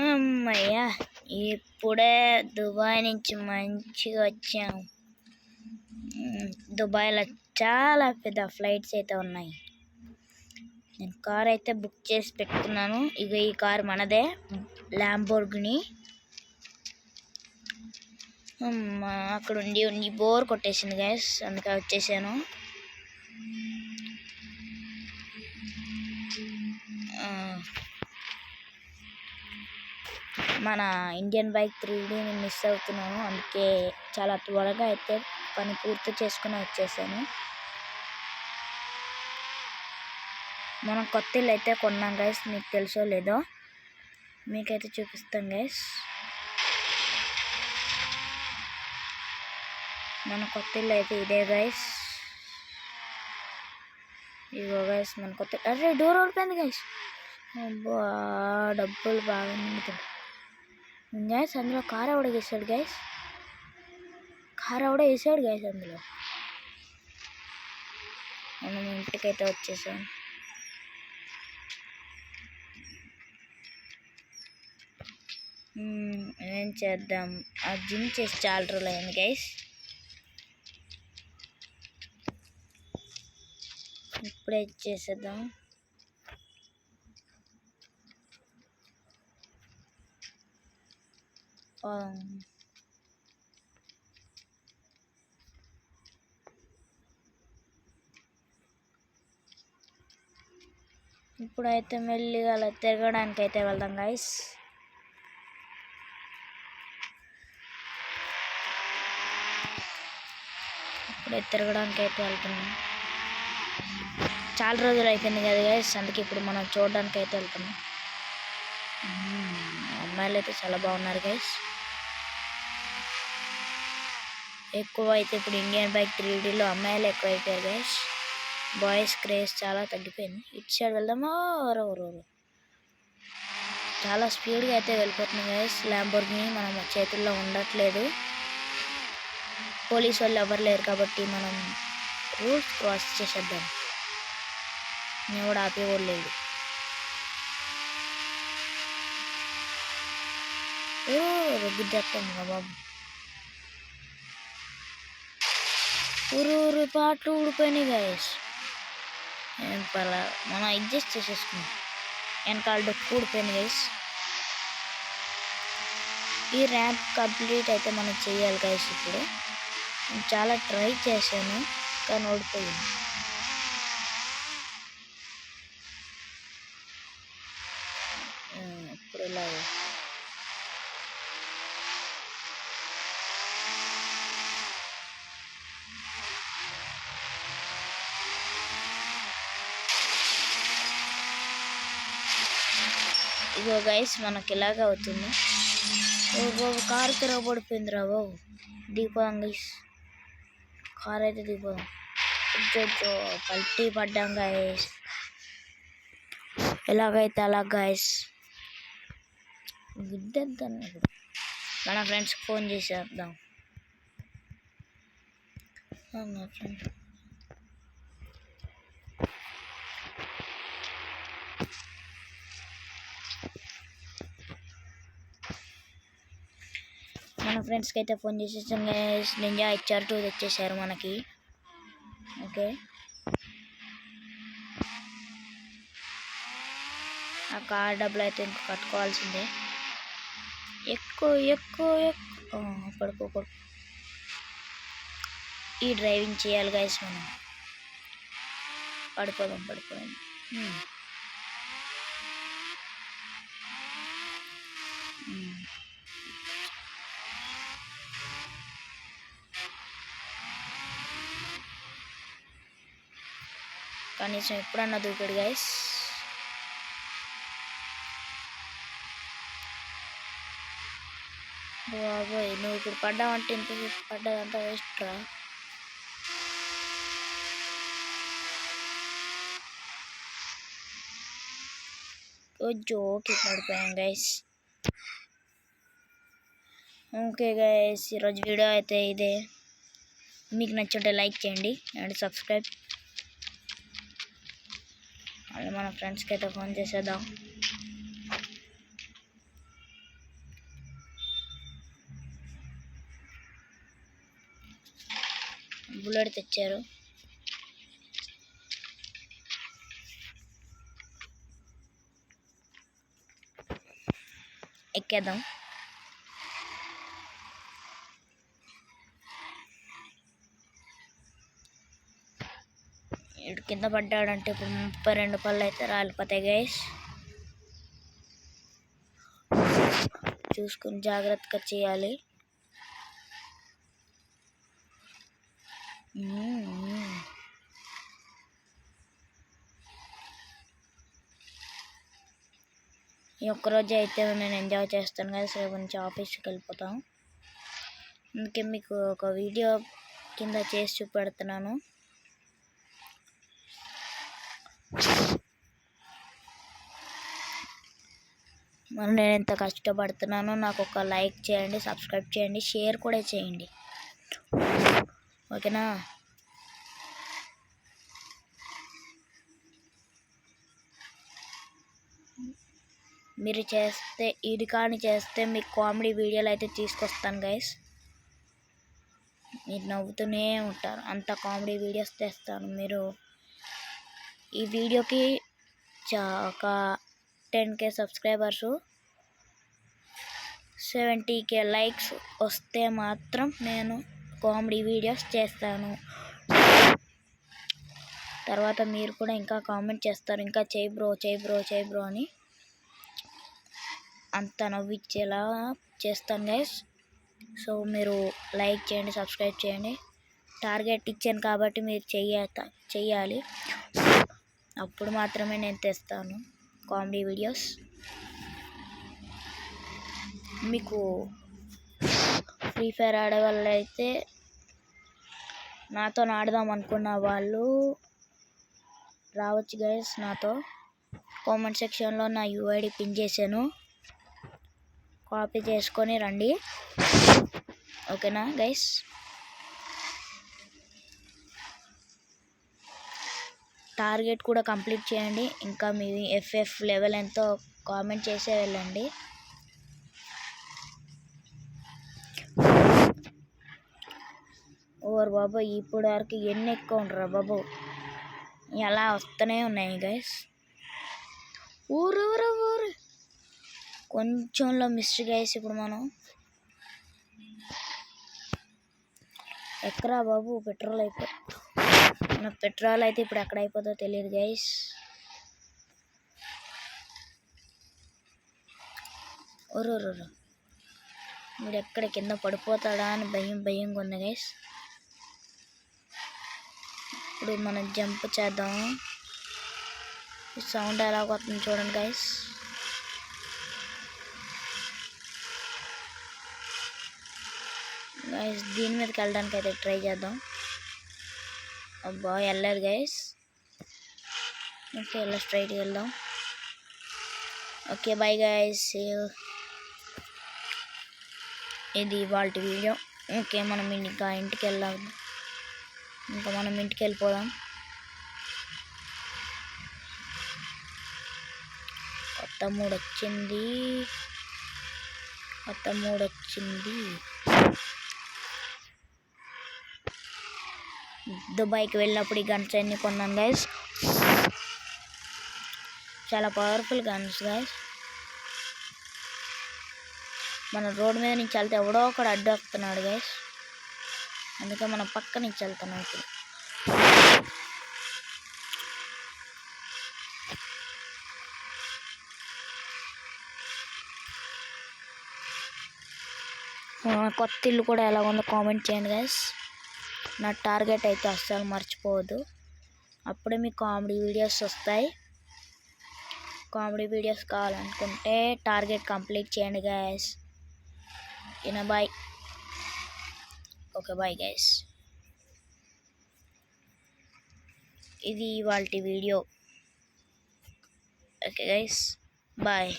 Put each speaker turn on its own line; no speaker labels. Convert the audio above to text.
అమ్మయ్య, ఇప్పుడే దుబాయ్ నుంచి మంచిగా వచ్చాము. దుబాయ్లో చాలా పెద్ద ఫ్లైట్స్ అయితే ఉన్నాయి. నేను కార్ అయితే బుక్ చేసి పెట్టుకున్నాను. ఇక ఈ కార్ మనదే, ల్యాంబోర్గిని. అక్కడ ఉండి బోర్ కొట్టేసింది గైస్, అందుకే వచ్చేసాను. మన ఇండియన్ బైక్ 3Dని మిస్ అవుతున్నాను, అందుకే చాలా త్వరగా అయితే పని పూర్తి చేసుకుని వచ్చేసాను. మనం కొత్త ఇల్లు అయితే కొన్నాం గైస్, మీకు తెలుసో లేదో, మీకైతే చూపిస్తాం గైస్. మన కొత్త ఇల్లు అయితే ఇదే గైస్. ఇగో గైస్ మన కొత్త, అరే డోర్ ఓడిపోయింది గైస్. అబ్బా, డబ్బులు బాగా మిగులుతాయి గైస్. అందులో కార్ ఎవడో వేసాడు గైస్, గైస్ అందులో. మనం ఇంటికైతే వచ్చేసాం. ఏం చేద్దాం, ఆ జిమ్ చేసి చాలా రోజులు అయింది గైస్. ఇప్పుడే చేసేద్దాం. ఇప్పుడైతే మెల్లిగా అలా తిరగడానికి అయితే వెళ్దాం గైస్. ఇప్పుడే తిరగడానికి అయితే వెళ్తున్నాం. చాలా రోజులు అయిపోయింది కదా గైస్, అందుకే ఇప్పుడు మనం చూడడానికి అయితే వెళ్తున్నాం. అమ్మాయిలు అయితే చాలా బాగున్నారు గైస్. ఎక్కువ అయితే ఇప్పుడు ఇండియన్ బైక్ 3Dలో అమ్మాయిలు ఎక్కువ అయిపోయారు గైస్. బాయ్స్ క్రేజ్ చాలా తగ్గిపోయింది. ఇటు సైడ్ వెళ్దామా, చాలా స్పీడ్గా అయితే వెళ్ళిపోతుంది గైస్. ల్యాంబోర్గిని మన చేతుల్లో ఉండట్లేదు, పోలీసు వాళ్ళు ఎవరు లేరు కాబట్టి మనం రూల్స్ క్రాస్ చేసేద్దాం. నేను కూడా ఆపేవాళ్ళు లేదు. గుద్దేస్తాం బాబు, ఊరు పాటలు ఊడిపోయినాయి గైస్. ఏం పర్లా, మనం అడ్జస్ట్ చేసేసుకున్నాం. వెనకాల డొక్కు ఊడిపోయింది గైస్. ఈ ర్యాంప్ కంప్లీట్ అయితే మనం చేయాలి గైస్. ఇప్పుడు నేను చాలా ట్రై చేశాను కానీ ఓడిపోయింది. ఇప్పుడు ఇలా ఇగో గైస్ మనకి ఇలాగ అవుతుంది. కారు తిరగబడిపోయింది రా బాబు. దిగిపోదాం గైస్, కార్ అయితే దిగిపోదాం. పల్టీ పడ్డాం గైస్. ఎలాగైతే అలా గైస్, గుద్దేద్దాం. మన ఫ్రెండ్స్కి ఫోన్ చేసేద్దాం. మన ఫ్రెండ్స్కి అయితే ఫోన్ చేసేసాం గైస్. నింజా HR2 తెచ్చేసారు మనకి. ఓకే, ఆ కార్ డబ్బులు అయితే ఇంకా కట్టుకోవాల్సిందే. ఎక్కువ పడుకో. ఈ డ్రైవింగ్ చేయాలి గైస్ మనం. పడిపోదాం. కనీసం ఎప్పుడన్నా దూకాడు గైస్. బాబోయ్, నువ్వు ఇప్పుడు పడ్డావంటే ఇంత పడ్డదంతా వేస్ట్ రా. జోకి పడిపోయాం గైస్. ఓకే గైస్, ఈరోజు వీడియో అయితే ఇదే. మీకు నచ్చుంటే లైక్ చేయండి అండ్ సబ్స్క్రైబ్. మళ్ళీ మన ఫ్రెండ్స్కి అయితే ఫోన్ చేసేద్దాం. బుల్లెట్ తెచ్చారు. ఎక్కేద్దాం. ఇటు కింద పడ్డాడంటే ఇప్పుడు 32 పళ్ళు అయితే రాలిపోతాయి గైస్. చూసుకుని జాగ్రత్తగా చేయాలి. ఈ ఒక్కరోజు అయితే నేను ఎంజాయ్ చేస్తాను కదా. రేపు నుంచి ఆఫీస్కి వెళ్ళిపోతాం. అందుకే మీకు ఒక వీడియో కింద చేసి చూపెడుతున్నాను. మరి నేను ఎంత కష్టపడుతున్నానో నాకు ఒక లైక్ చేయండి, సబ్స్క్రైబ్ చేయండి, షేర్ కూడా చేయండి. ఓకేనా? మీరు చేస్తే ఇది కానీ చేస్తే మీకు కామెడీ వీడియోలు అయితే తీసుకొస్తాను గైస్. మీరు నవ్వుతూనే ఉంటారు. అంత కామెడీ వీడియోస్ తెస్తాను. మీరు ఈ వీడియోకి ఒక 10K సబ్స్క్రైబర్సు 70K లైక్స్ వస్తే మాత్రం నేను కామెడీ వీడియోస్ చేస్తాను. తర్వాత మీరు కూడా ఇంకా కామెంట్ చేస్తారు, ఇంకా చేయి బ్రో చేయి బ్రో చేయి బ్రో అని. అంత నవ్విచ్చేలా చేస్తాను గైస్. సో మీరు లైక్ చేయండి, సబ్స్క్రైబ్ చేయండి. టార్గెట్ ఇచ్చాను కాబట్టి మీరు చెయ్యాలి. అప్పుడు మాత్రమే నేను తెస్తాను కామెడీ వీడియోస్. మీకు ఫ్రీ ఫైర్ ఆడే వాళ్ళు అయితే నాతో ఆడదాం అనుకున్న వాళ్ళు రావచ్చు గైస్. నాతో కామెంట్ సెక్షన్లో నా యూఐడి పిన్ చేశాను, కాపీ చేసుకొని రండి. ఓకేనా గైస్? టార్గెట్ కూడా కంప్లీట్ చేయండి. ఇంకా మీ ఎఫ్ఎఫ్ లెవెల్ ఎంతో కామెంట్ చేసే వెళ్ళండి. ఓర్ బాబు, ఇప్పుడు వరకు ఎన్ని ఎక్కువ ఉండరా బాబు, ఎలా వస్తూనే ఉన్నాయి గైస్. ఊరు కొంచెంలో మిస్ గైస్. ఇప్పుడు మనం ఎక్కరా బాబు, పెట్రోల్ మన పెట్రోల్ అయితే ఇప్పుడు ఎక్కడ అయిపోతుందో తెలియదు గైస్. ఊరు మీరు ఎక్కడ కింద పడిపోతాడా అని భయంగా ఉంది గైస్. ఇప్పుడు మనం జంప్ చేద్దాం. సౌండ్ ఎలా వస్తుంది చూడండి గైస్. దీని మీదకి వెళ్ళడానికి అయితే ట్రై చేద్దాం. అబ్బా వెళ్ళలేదు గైస్. ఓకే, ఇలా స్ట్రైట్గా వెళ్దాం. ఓకే బాయ్ గైస్, ఇది ఇవాళ వీడియో. ఓకే, మనం ఇంకా ఇంటికి వెళ్దాం. మనం ఇంటికి వెళ్ళిపోదాం. కొత్త మూడు వచ్చింది. దుబాయ్కి వెళ్ళినప్పుడు ఈ గన్స్ అన్ని కొన్నాను గైస్. చాలా పవర్ఫుల్ గన్స్ గైస్. మన రోడ్ మీద నుంచి వెళ్తే ఎవడో ఒకడు అడ్డు వస్తున్నాడు గైస్. అందుకే మనం పక్క నుంచి వెళ్తున్నాం ఇప్పుడు. కొత్త ఇల్లు కూడా ఎలా ఉందో కామెంట్ చేయండి గైస్. నా టార్గెట్ అయితే అస్సలు మర్చిపోవద్దు. అప్పుడే మీకు కామెడీ వీడియోస్ వస్తాయి. కామెడీ వీడియోస్ కావాలనుకుంటే టార్గెట్ కంప్లీట్ చేయండి guys. Bye. Okay bye guys. ఇది ఇవాల్టి వీడియో. Okay guys, bye.